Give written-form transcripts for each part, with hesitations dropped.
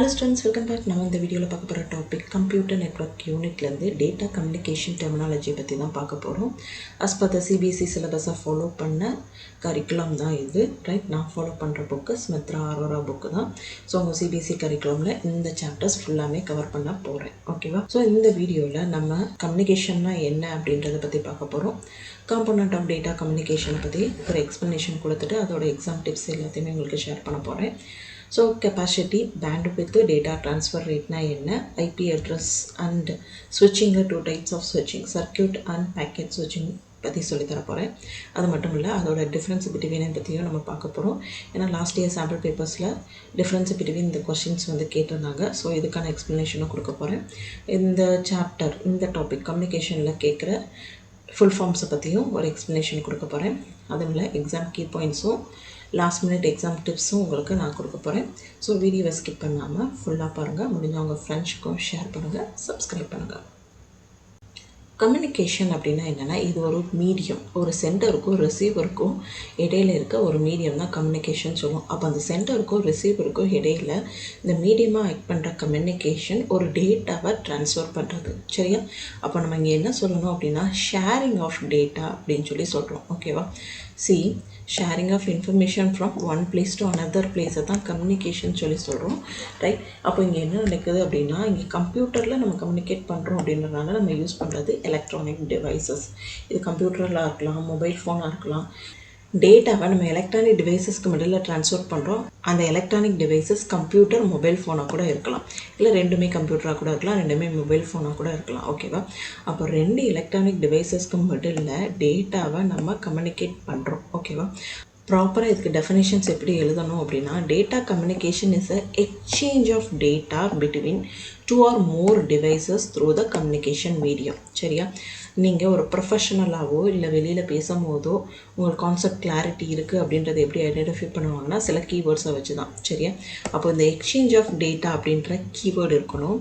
Hello students, welcome back. Now in the video பார்க்க போற topic computer network யூனிட்ல இருந்து டேட்டா கம்யூனிகேஷன் டெர்மினாலஜி பத்தி தான் பார்க்க போறோம். as per the CBSE syllabus follow பண்ண கரிக்குலம் தான் இது. ரைட், நான் ஃபாலோ பண்ற புக் ஸ்மித்ரா அரோரா புக் தான். ஸோ உங்க CBSE கரிக்குலம்ல இந்த சாப்டர்ஸ் ஃபுல்லாமே கவர் பண்ண போறேன். ஓகேவா? ஸோ இந்த வீடியோல நம்ம கம்யூனிகேஷன்னா என்ன அப்படின்றத பத்தி பார்க்க போறோம். காம்போனன்ட் ஆஃப் டேட்டா கம்யூனிகேஷனை பற்றி ஒரு எக்ஸ்ப்ளனேஷன் கொடுத்துட்டு அதோட எக்ஸாம் டிப்ஸ் எல்லாத்தையுமே உங்களுக்கு ஷேர் பண்ண போகிறேன். So capacity, bandwidth, data transfer ரேட்னா என்ன, ஐபி அட்ரஸ் அண்ட் ஸ்விட்சிங், டூ டைப்ஸ் ஆஃப் ஸ்விட்சிங், சர்க்கியூட் அண்ட் பேக்கெட் ஸ்விட்சிங் பற்றி சொல்லித்தர போகிறேன். அது மட்டும் இல்லை, அதோட டிஃப்ரென்ஸ் பிட்வீனை பற்றியும் நம்ம பார்க்க போகிறோம். ஏன்னா லாஸ்ட் இயர் சாம்பிள் பேப்பர்ஸில் டிஃப்ரென்ஸ் பிட்வீன் இந்த கொஷின்ஸ் கேட்டிருந்தாங்க. ஸோ இதுக்கான எக்ஸ்ப்ளனேஷனும் கொடுக்க போகிறேன். இந்த சாப்டர், இந்த டாபிக் கம்யூனிகேஷனில் கேட்குற ஃபுல் ஃபார்ம்ஸை பற்றியும் ஒரு எக்ஸ்ப்ளனேஷன் கொடுக்க போகிறேன். அதுவும் இல்லை, எக்ஸாம் கீ பாயிண்ட்ஸும் லாஸ்ட் மினிட் எக்ஸாம் டிப்ஸும் உங்களுக்கு நான் கொடுக்க போகிறேன். ஸோ வீடியோவை ஸ்கிப் பண்ணாமல் ஃபுல்லாக பாருங்கள். முடிஞ்சவங்க ஃப்ரெண்ட்ஸுக்கும் ஷேர் பண்ணுங்கள், சப்ஸ்கிரைப் பண்ணுங்கள். கம்யூனிகேஷன் அப்படின்னா என்னென்னா, இது ஒரு மீடியம், ஒரு சென்டருக்கும் ரிசீவருக்கும் இடையில இருக்க ஒரு மீடியம் தான் கம்யூனிகேஷன் சொல்லுவோம். அப்போ அந்த சென்டருக்கும் ரிசீவருக்கும் இடையில இந்த மீடியமாக ஆக்ட் பண்ணுற கம்யூனிகேஷன் ஒரு டேட்டாவை ட்ரான்ஸ்ஃபர் பண்ணுறது. சரியா? அப்போ நம்ம இங்கே என்ன சொல்லணும் அப்படின்னா, ஷேரிங் ஆஃப் டேட்டா அப்படின்னு சொல்லி சொல்கிறோம். ஓகேவா? Sharing of information from one place to another பிளேஸை தான் கம்யூனிகேஷன் சொல்லி சொல்கிறோம். ரைட்? அப்போ இங்கே என்ன நடக்குது அப்படின்னா, இங்கே கம்ப்யூட்டரில் நம்ம கம்யூனிகேட் பண்ணுறோம் அப்படின்றனால நம்ம யூஸ் பண்ணுறது எலக்ட்ரானிக் டிவைசஸ். இது கம்ப்யூட்டரில் இருக்கலாம், மொபைல் ஃபோனாக இருக்கலாம். டேட்டாவை நம்ம எலக்ட்ரானிக் டிவைசஸ்க்கு மிடில் ட்ரான்ஸ்ஃபர் பண்ணுறோம். அந்த எலக்ட்ரானிக் டிவைசஸ் கம்ப்யூட்டர், மொபைல் ஃபோனாக கூட இருக்கலாம், இல்லை ரெண்டுமே கம்ப்யூட்டராக கூட இருக்கலாம், ரெண்டுமே மொபைல் ஃபோனாக கூட இருக்கலாம். ஓகேவா? அப்போ ரெண்டு எலக்ட்ரானிக் டிவைசஸ்க்கு மிடில் டேட்டாவை நம்ம கம்யூனிகேட் பண்ணுறோம். ஓகேவா? ப்ராப்பராக இதுக்கு டெஃபினேஷன்ஸ் எப்படி எழுதணும் அப்படின்னா, data communication is a exchange of data between two or more devices through the communication medium. சரியா? நீங்கள் ஒரு ப்ரொஃபஷனலாகவோ இல்லை வெளியில் பேசும்போதோ உங்களுக்கு கான்செப்ட் கிளாரிட்டி இருக்குது அப்படின்றத எப்படி ஐடென்டிஃபை பண்ணுவாங்கன்னா, சில கீவேர்ட்ஸை வச்சு தான். சரியா? அப்போ இந்த எக்ஸ்சேஞ்ச் ஆஃப் டேட்டா அப்படின்ற கீவேர்டு இருக்கணும்.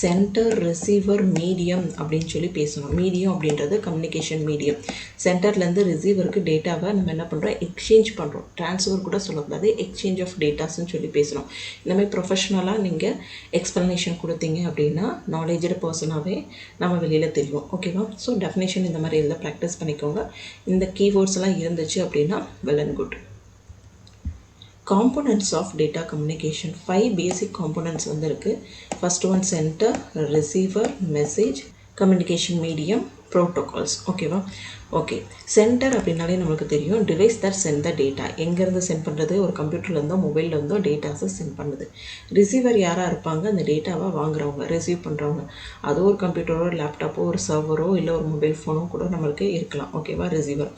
சென்டர், ரிசீவர், மீடியம் அப்படின்னு சொல்லி பேசணும். மீடியம் அப்படின்றது கம்யூனிகேஷன் மீடியம். சென்டர்லேருந்து ரிசீவருக்கு டேட்டாவை நம்ம என்ன பண்ணுறோம், எக்ஸ்சேஞ்ச் பண்ணுறோம். ட்ரான்ஸ்ஃபர் கூட சொல்லக்கூடாது, எக்ஸ்சேஞ்ச் ஆஃப் டேட்டாஸ்ன்னு சொல்லி பேசணும். இந்த மாதிரி ப்ரொஃபஷனலாக நீங்கள் எக்ஸ்ப்ளனேஷன் கொடுத்தீங்க அப்படின்னா நாலேஜ்டு பர்சனாகவே நம்ம வெளியில் தெரியும். ஓகேவா? ஸோ டெஃபினேஷன் இந்த மாதிரி எல்லாம் ப்ராக்டிஸ் பண்ணிக்கோங்க. இந்த கீவேர்ட்ஸ் எல்லாம் இருந்துச்சு அப்படின்னா well and good. Components of data communication 5 basic components இருக்குது. First one sender, receiver, message, communication medium, protocols. ஓகேவா? ஓகே, சென்டர் அப்படின்னாலே நமக்கு தெரியும், device that sent the data. எங்கேருந்து சென்ட் பண்ணுறது? ஒரு கம்ப்யூட்டர்லேருந்தோ மொபைல்லேருந்தோ டேட்டாஸை சென்ட் பண்ணுது. ரிசீவர் யாராக இருப்பாங்க? அந்த டேட்டாவை வாங்குறவங்க, ரிசீவ் பண்ணுறவங்க. அது ஒரு கம்ப்யூட்டரோ, லேப்டாப்போ, ஒரு சர்வரோ, இல்லை ஒரு மொபைல் ஃபோனோ கூட நம்மளுக்கு இருக்கலாம். ஓகேவா? ரிசீவர்.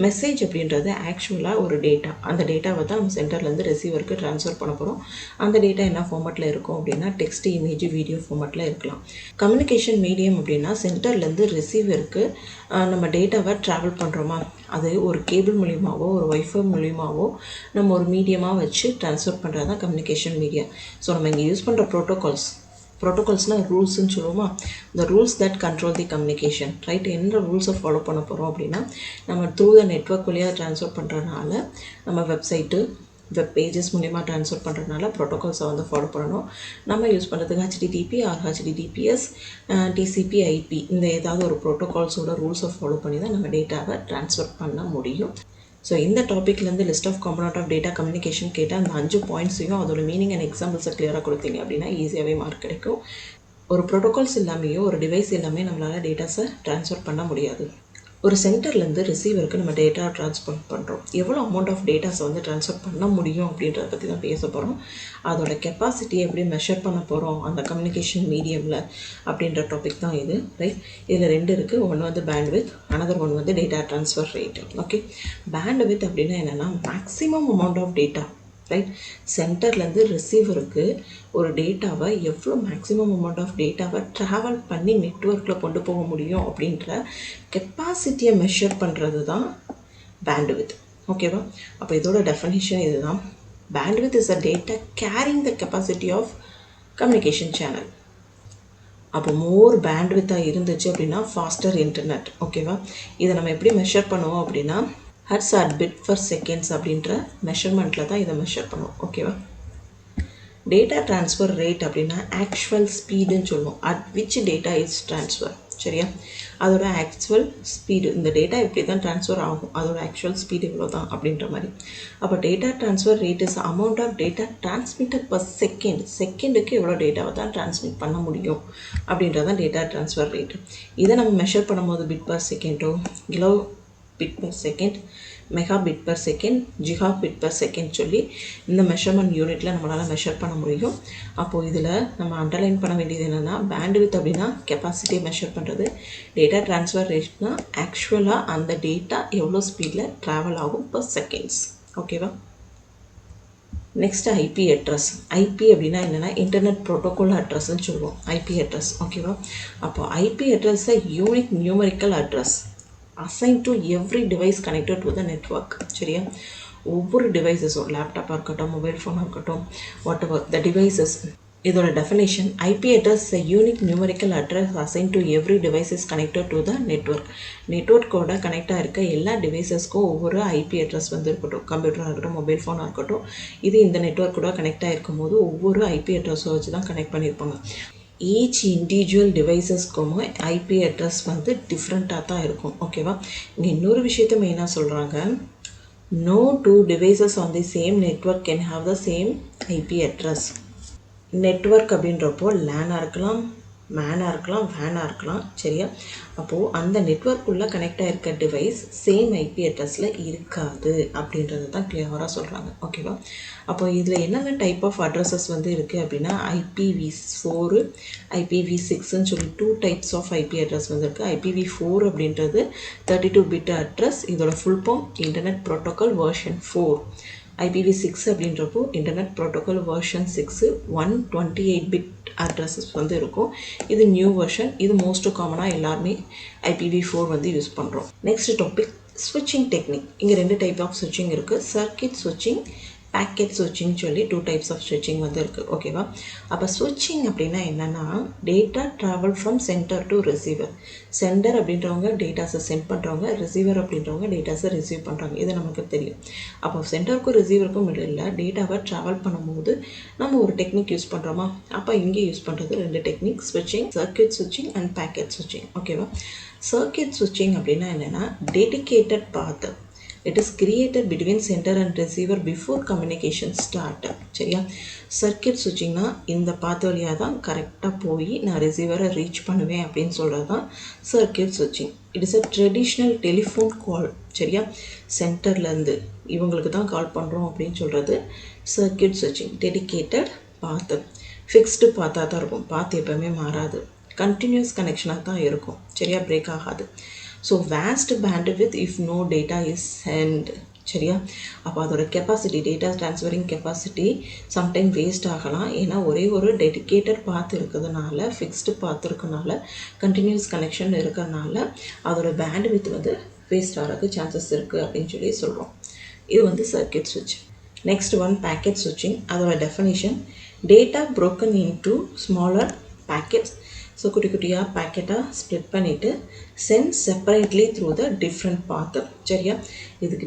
மெசேஜ் அப்படின்றது ஆக்சுவலாக ஒரு டேட்டா. அந்த டேட்டாவை தான் நம்ம சென்டர்லேருந்து ரிசீவருக்கு ட்ரான்ஸ்ஃபர் பண்ண போகிறோம். அந்த டேட்டா என்ன ஃபார்மேட்டில் இருக்கும் அப்படின்னா, டெக்ஸ்ட், இமேஜ், வீடியோ ஃபார்மேட்டில் இருக்கலாம். கம்யூனிகேஷன் மீடியம் அப்படின்னா, சென்டர்லேருந்து ரிசீவருக்கு நம்ம டேட்டாவை ட்ராவல் பண்ணுறோமா, அது ஒரு கேபிள் மூலியமாகவோ ஒரு வைஃபை மூலியமாகவோ நம்ம ஒரு மீடியமாக வச்சு ட்ரான்ஸ்ஃபர் பண்ணுறது தான் கம்யூனிகேஷன் மீடியம். ஸோ நம்ம இங்கே யூஸ் பண்ணுற ப்ரோட்டோகால்ஸ்னால் ரூல்ஸ்ன்னு சொல்லுவோமா, இந்த rules that control the communication. Right? என்ன ரூல்ஸை ஃபாலோ பண்ண போகிறோம் அப்படின்னா, நம்ம த்ரூ த நெட்வொர்க் வழியாக ட்ரான்ஸ்ஃபர் பண்ணுறதுனால நம்ம வெப்சைட்டு, வெப் பேஜஸ் மூலிமா ட்ரான்ஸ்ஃபர் பண்ணுறதுனால ப்ரோட்டோகால்ஸை ஃபாலோ பண்ணணும். நம்ம யூஸ் பண்ணுறதுக்கு HTTP or HTTPS, TCP, IP, இந்த ஏதாவது ஒரு ப்ரோட்டோகால்ஸோட ரூல்ஸை ஃபாலோ பண்ணி தான் நம்ம டேட்டாவை ட்ரான்ஸ்ஃபர் பண்ண முடியும். ஸோ இந்த டாப்பிக்லேருந்து list of component of data communication கேட்டால் அந்த 5 பாயிண்ட்ஸையும் அதோட மீனிங் அண்ட் எக்ஸாம்பிள்ஸை கிளியராக கொடுத்தீங்க அப்படின்னா ஈஸியாகவே மார்க் கிடைக்கும். ஒரு ப்ரோட்டோகால்ஸ் இல்லாமையோ ஒரு டிவைஸ் எல்லாமே நம்மளால் டேட்டாஸை ட்ரான்ஸ்ஃபர் பண்ண முடியாது. ஒரு சென்டர்லேருந்து ரிசீவருக்கு நம்ம டேட்டா ட்ரான்ஸ்ஃபர் பண்ணுறோம். எவ்வளோ அமௌண்ட் ஆஃப் டேட்டாஸை ட்ரான்ஸ்ஃபர் பண்ண முடியும் அப்படின்றத பற்றி தான் பேச போகிறோம். அதோட கெப்பாசிட்டியை எப்படி மெஷர் பண்ண போகிறோம் அந்த கம்யூனிகேஷன் மீடியமில் அப்படின்ற டாபிக் தான் இது. ரைட்? இதில் 2 இருக்குது. ஒன்று bandwidth, another one data transfer rate. Okay, bandwidth அப்படின்னா என்னென்னா, maximum amount of data. Right? சென்டர்லேருந்து ரிசீவருக்கு ஒரு டேட்டாவை எவ்வளோ மேக்ஸிமம் அமௌண்ட் ஆஃப் டேட்டாவை ட்ராவல் பண்ணி நெட்வொர்க்கில் கொண்டு போக முடியும் அப்படின்ற கெப்பாசிட்டியை மெஷர் பண்ணுறது தான் பேண்ட்வித். ஓகேவா? அப்போ இதோட டெஃபினிஷன் இதுதான். Bandwidth is a data carrying the capacity of communication channel. அப்போ மோர் பேண்ட்வித்தாக இருந்துச்சு அப்படின்னா ஃபாஸ்டர் இன்டர்நெட். ஓகேவா? இதை நம்ம எப்படி மெஷர் பண்ணுவோம் அப்படின்னா, ஹர்ட்ஸ் ஆர் பிட் ஃபர் செகண்ட்ஸ் அப்படின்ற மெஷர்மெண்ட்டில் தான் இதை மெஷர் பண்ணுவோம். ஓகேவா? டேட்டா ட்ரான்ஸ்ஃபர் ரேட் அப்படின்னா ஆக்சுவல் ஸ்பீடுன்னு சொல்லுவோம். At which data is transfer. சரியா, அதோட ஆக்சுவல் ஸ்பீடு, இந்த டேட்டா இப்படி தான் ட்ரான்ஸ்ஃபர் ஆகும், அதோட ஆக்சுவல் ஸ்பீடு இவ்வளோ தான் அப்படின்ற மாதிரி. அப்போ data transfer rate is amount of data transmitted per second. செகண்டுக்கு எவ்வளோ டேட்டாவை தான் டிரான்ஸ்மிட் பண்ண முடியும் அப்படின்றதான் டேட்டா ட்ரான்ஸ்ஃபர் ரேட். இதை நம்ம மெஷர் பண்ணும்போது பிட் பர் செகண்டோ, kilo bit per second, mega bit per second, giga bit per second சொல்லி இந்த மெஷர்மெண்ட் யூனிட்டில் நம்மளால் மெஷர் பண்ண முடியும். அப்போது இதில் நம்ம அண்டர்லைன் பண்ண வேண்டியது என்னென்னா, பேண்ட்வித் அப்படின்னா கெப்பாசிட்டியை மெஷர் பண்ணுறது, டேட்டா ட்ரான்ஸ்ஃபர் ரேட்னா ஆக்சுவலாக அந்த டேட்டா எவ்வளோ ஸ்பீடில் ட்ராவல் ஆகும் பர் செகண்ட்ஸ். ஓகேவா. Next IP address. ஐபி அப்படின்னா என்னென்னா இன்டர்நெட் ப்ரோட்டோகால் அட்ரஸ்ன்னு சொல்லுவோம், ஐபி அட்ரஸ். ஓகேவா. அப்போ IP address unique numerical address assigned to every device connected to the network. சரியா, ஒவ்வொரு டிவைசஸும், லேப்டாப்பாக இருக்கட்டும், மொபைல் ஃபோனாக இருக்கட்டும், வாட் எவர் த டிவைசஸ். இதோட definition, IP address a unique numerical address assigned to every devices connected to the network. நெட்வொர்க்கோட கனெக்டாக இருக்க எல்லா டிவைசஸ்க்கும் ஒவ்வொரு IP address வந்து இருக்கட்டும், கம்ப்யூட்டராக இருக்கட்டும், மொபைல் ஃபோனாக இருக்கட்டும், இது இந்த நெட்வொர்க்கோட கனெக்டாக இருக்கும் போது ஒவ்வொரு ஐபி அட்ரஸை வச்சு தான் கனெக்ட் பண்ணியிருப்பாங்க. ஈச் இண்டிவிஜுவல் டிவைசஸ்க்கும் ஐபி அட்ரஸ் வந்து டிஃப்ரெண்ட்டாக தான் இருக்கும். ஓகேவா. இங்கே இன்னொரு விஷயத்த மெயினாக சொல்கிறாங்க, no two devices on the same network can have the same IP address. Network அப்படின்றப்போ லேனாக இருக்கலாம், மேனாக இருக்கலாம், வேனாக இருக்கலாம். சரியா, அப்போது அந்த நெட்வொர்க்குள்ளே கனெக்டாக இருக்க டிவைஸ் சேம் ஐபி அட்ரஸில் இருக்காது அப்படின்றது தான் கிளியராக சொல்கிறாங்க. ஓகேவா. அப்போ இதில் என்னென்ன டைப் ஆஃப் அட்ரஸஸ் வந்து இருக்குது அப்படின்னா, IPv4, IPv6ன்னு சொல்லி 2 டைப்ஸ் ஆஃப் ஐபி அட்ரஸ் வந்து இருக்குது. IPv4 அப்படின்றது 32 பிட் அட்ரஸ், இதோட full form internet protocol version 4. IPv6 அப்படின்றப்போ internet protocol version 6 128 bit addresses வந்து இருக்கும். இது நியூ வெர்ஷன், இது மோஸ்ட் காமனாக எல்லாருமே IPv4 வந்து யூஸ் பண்ணுறோம். நெக்ஸ்ட் டாபிக் ஸ்விட்சிங் டெக்னிக். இங்கே 2 டைப் ஆஃப் ஸ்விட்சிங் இருக்குது, சர்க்கிட் ஸ்விட்சிங், பேக்கெட் ஸ்விட்சிங் சொல்லி 2 டைப்ஸ் ஆஃப் ஸ்விட்சிங் வந்து இருக்குது. ஓகேவா. அப்போ ஸ்விட்சிங் அப்படின்னா என்னென்னா, data travel from centre to receiver. Centre அப்படின்றவங்க டேட்டாஸை சென்ட் பண்ணுறவங்க, ரிசீவர் அப்படின்றவங்க டேட்டாஸை ரிசீவ் பண்ணுறாங்க, இது நமக்கு தெரியும். அப்போ சென்டருக்கும் ரிசீவருக்கும் இடையில டேட்டாவை ட்ராவல் பண்ணும்போது நம்ம ஒரு டெக்னிக் யூஸ் பண்ணுறோமா, அப்போ இங்கே யூஸ் பண்ணுறது 2 டெக்னிக், ஸ்விட்சிங், சர்க்கிட் ஸ்விட்சிங் அண்ட் பேக்கெட் ஸ்விட்சிங். ஓகேவா. சர்க்கிட் ஸ்விட்சிங் அப்படின்னா என்னென்னா, dedicated path. It is created between sender and receiver before communication start. சரியா, சர்க்கிட் ஸ்விட்சிங்னா இந்த பாத் வழியாக தான் கரெக்டாக போய் நான் ரிசீவரை ரீச் பண்ணுவேன் அப்படின்னு சொல்கிறது தான் சர்க்கிட் ஸ்விட்சிங். It is a traditional telephone call. சரியா, சென்டர்லேருந்து இவங்களுக்கு தான் கால் பண்ணுறோம் அப்படின்னு சொல்கிறது சர்க்கிட் ஸ்விட்சிங். டெடிகேட்டட் பாத்து, ஃபிக்ஸ்டு பாத்தாக தான் இருக்கும், பாத் எப்போவுமே மாறாது, கண்டினியூஸ் கனெக்ஷனாக தான் இருக்கும். சரியா, பிரேக் ஆகாது. So waste bandwidth if no data is sent. சரியா, அப்போ அதோட capacity, data transferring capacity sometime waste ஆகலாம். ஏன்னா ஒரே ஒரு டெடிகேட்டட் பாத் இருக்கிறதுனால, ஃபிக்ஸ்டு பாத் இருக்கிறதுனால, கண்டினியூஸ் கனெக்ஷன் இருக்கிறதுனால அதோட பேண்ட்வித் வந்து வேஸ்ட் ஆகிறதுக்கு சான்சஸ் இருக்குது அப்படின்னு சொல்லி சொல்கிறோம். இது வந்து சர்க்கிட் ஸ்விட்ச். நெக்ஸ்ட் ஒன் பேக்கெட் ஸ்விட்சிங். அதோட definition, data broken into smaller packets. So குட்டி குட்டியாக பேக்கெட்டாக ஸ்ப்ளிட் பண்ணிவிட்டு sent separately through the different path. சரியா, இதுக்கு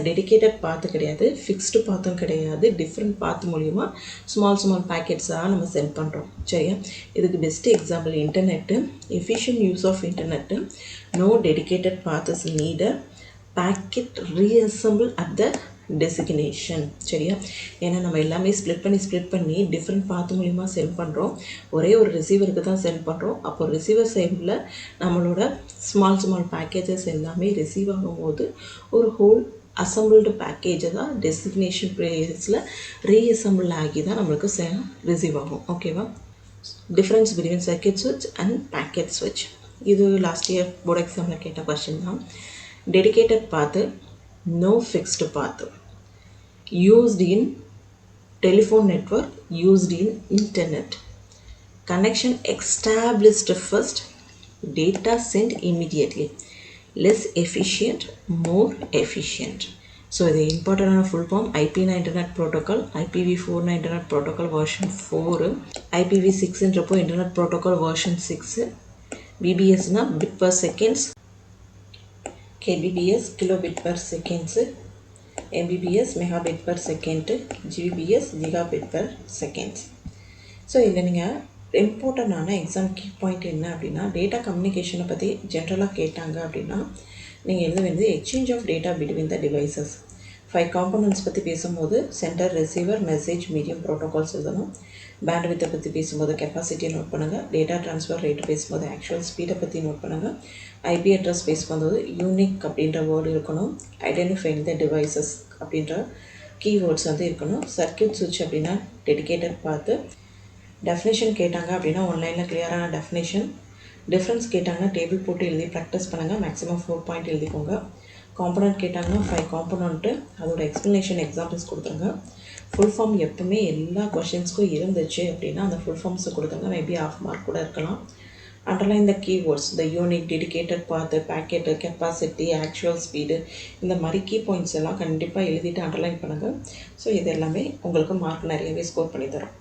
டெடிகேட்டட் பாத்து கிடையாது, ஃபிக்ஸ்டு பாத்தும் கிடையாது, டிஃப்ரெண்ட் பாத்து மூலிமா ஸ்மால் பேக்கெட்ஸாக நம்ம சென்ட் பண்ணுறோம். சரியா, இதுக்கு best example internet, efficient use of internet, no dedicated path is needed, packet reassemble at the designation. சரியா, ஏன்னா நம்ம எல்லாமே ஸ்ப்ளிட் பண்ணி டிஃப்ரெண்ட் பாத்து மூலிமா சென்ட் பண்ணுறோம், ஒரே ஒரு ரிசீவருக்கு தான் சென்ட் பண்ணுறோம். அப்போ ரிசீவர் சைடில் நம்மளோட ஸ்மால் பேக்கேஜஸ் எல்லாமே ரிசீவ் ஆகும்போது ஒரு ஹோல் அசம்பிள்டு பேக்கேஜை தான் டெசிக்னேஷன் ப்ளேஸில் ரீஅசம்பிள் ஆகி தான் நம்மளுக்கு ரிசீவ் ஆகும். ஓகேவா. டிஃப்ரென்ஸ் பிட்வீன் சர்க்கிட் ஸ்விட்ச் அண்ட் பேக்கெட் ஸ்விட்ச். இது லாஸ்ட் இயர் போர்டு எக்ஸாமில் கேட்ட கொஸ்டின் தான். டெடிகேட்டட் பாத்து, no fixed path, used in telephone network, used in internet, connection established first, data sent immediately, less efficient, more efficient. So the important full form, IP na internet protocol, IPv4 na internet protocol version 4, IPv6 ன்றப்போ internet protocol version 6, BBS na bit per seconds, KBPS kilobit per seconds, mbps megabit per second, gbps gigabit per seconds. So இதில் நீங்கள் இம்பார்ட்டண்டான exam key point என்ன அப்படின்னா, data கம்யூனிகேஷனை பற்றி ஜென்ரலாக கேட்டாங்க அப்படின்னா நீங்கள் எழுத வேண்டியது exchange of data between the devices. 5 components பற்றி பேசும்போது sender, receiver, message, medium, protocols எழுதணும். பேண்ட்வித்தை பற்றி பேசும்போது கெப்பாசிட்டியை நோட் பண்ணுங்கள். டேட்டா ட்ரான்ஸ்ஃபர் ரேட் பேசும்போது ஆக்சுவல் ஸ்பீடை பற்றி நோட் பண்ணுங்கள். ஐபி அட்ரஸ் பேசும்போது யூனிக் அப்படின்ற வேர்டு இருக்கணும். ஐடென்டிஃபைங் த டிவைசஸ் அப்படின்ற கீவேர்ட்ஸ் வந்து இருக்கணும். சர்க்கியூட் சுவிட்ச் அப்படின்னா டெடிகேட்டட் பார்த்து. டெஃபினேஷன் கேட்டாங்க அப்படின்னா ஒன்லைனில் கிளியரான டெஃபினேஷன். டிஃப்ரென்ஸ் கேட்டாங்கன்னா டேபிள் போட்டு எழுதி ப்ராக்டிஸ் பண்ணுங்கள். மேக்ஸிமம் 4 பாயிண்ட் எழுதிக்கோங்க. காம்பனண்ட் கேட்டாங்கன்னா 5 காம்பனண்ட்டு, அதோட எக்ஸ்ப்ளனேஷன் எக்ஸாம்பிள்ஸ் கொடுத்துருங்க. ஃபுல் ஃபார்ம் எப்பவுமே எல்லா கொஷின்ஸ்க்கும் இருந்துச்சு அப்படின்னா அந்த ஃபுல் ஃபார்ம்ஸை கொடுத்துருங்க. மேபி ஆஃப் மார்க் கூட இருக்கலாம். அண்டர்லைன் த கீவேர்ட்ஸ், த யூனிக், டெடிகேட்டட் பாத்து, பேக்கெட்டு, கெப்பாசிட்டி, ஆக்சுவல் ஸ்பீடு, இந்த மாதிரி கீ பாயிண்ட்ஸ் எல்லாம் கண்டிப்பாக எழுதிட்டு அண்டர்லைன் பண்ணுங்கள். ஸோ இது எல்லாமே உங்களுக்கு மார்க் நிறையவே ஸ்கோர் பண்ணி தரும்.